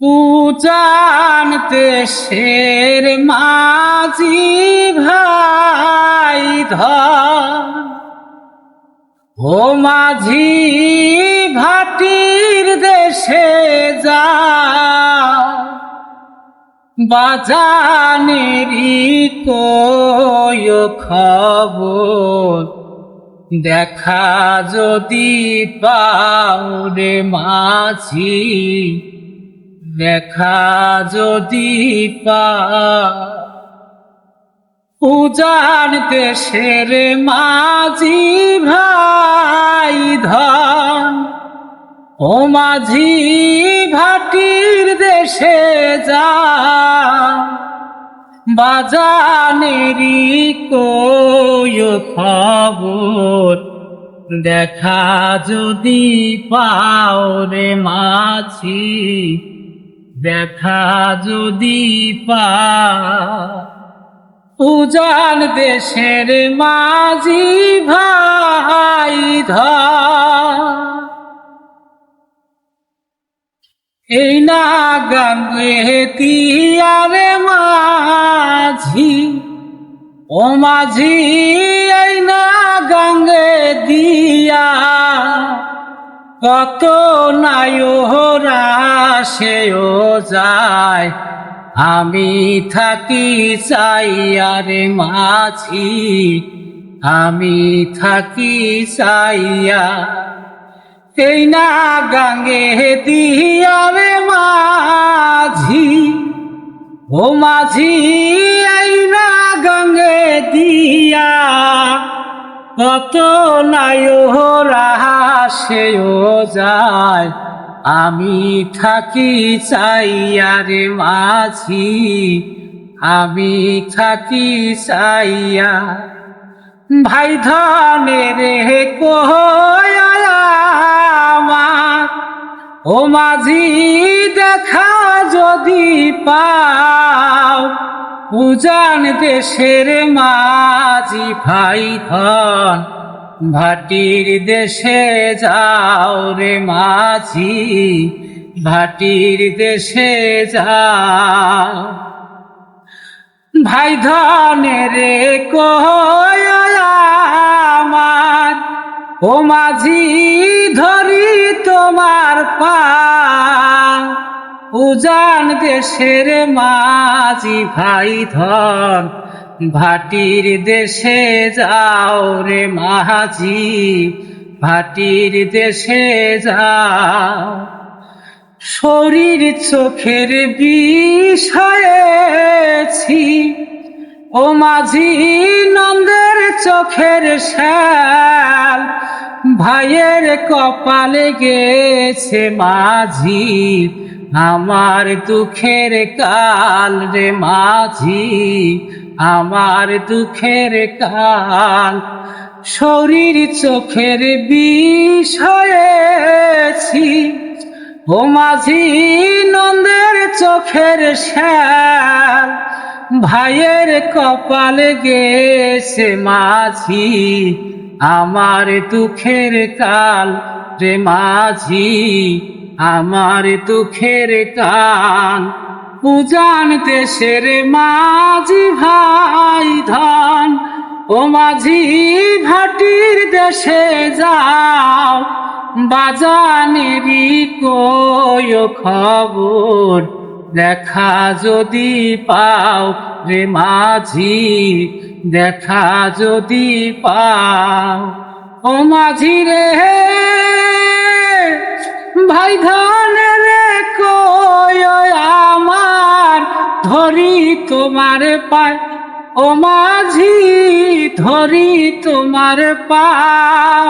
উজান দেশের মাঝি ভাই ধন ও মাঝি ভাটির দেশে যা বাজানেরই কয় খবর দেখা যদি পাও রে মাঝি দেখা যদি উজান দেশের মাঝি ভাই ধন ও মাঝি ভাটির দেশে যা বাজানেরই কয় খবর দেখা যদি পাও রে মাঝি দেখা যদি উজান দেশের মাঝি ভাই ধন এই না গাঙ্গে তিয়ারে মাঝি ও মাঝি এই না গাঙ্গে দিয়া কত নায়রা সেও যায় আমি থাকি চাইয়ারে মাঝি আমি থাকি চাইয়া এই না গাঙ্গে দিয়ারে মাঝি ও মাঝি এই না গাঙ্গে দিয়া কত নায়রা সেও যায় আমি থাকি চাইয়ারে মাঝি আমি থাকি চাইয়া ভাই ধনের কয় আমার ও মাঝি দেখা যদি পাও উজান দেশের মাঝি ভাই ধন ভাটির দেশে যাও রে মাঝি ভাটির দেশে যাও ভাই ধনের কয় আমার ও মাঝি ধরি তোমার পা উজান দেশের মাঝি ভাই ধন ভাটির দেশে যাও রে মাঝি ভাটির দেশে যাও শরীর চোখের বিষয়েছি ও মাঝি নন্দের চোখের শ্যাল ভাইয়ের কপালে গেছে মাঝি আমার দুঃখের কাল রে মাঝি আমার দুঃখের কাল শরীর চোখের বিষয়েছি ও মাঝি নন্দের চোখের শ্যাল ভাইয়ের কপালে গেছে মাঝি আমার দুঃখের কাল রে মাঝি আমার দুঃখের কাল উজান দেশের মাঝি ভাই ধন ও মাঝি ভাটির দেশে যাও বাজানেরই কয় খবর দেখা যদি পাও রে মাঝি দেখা যদি পাও ও মাঝি রে ভাই ধনের কয় আমার ধরি তোমার পায় ও মাঝি ধরি তোমার পাও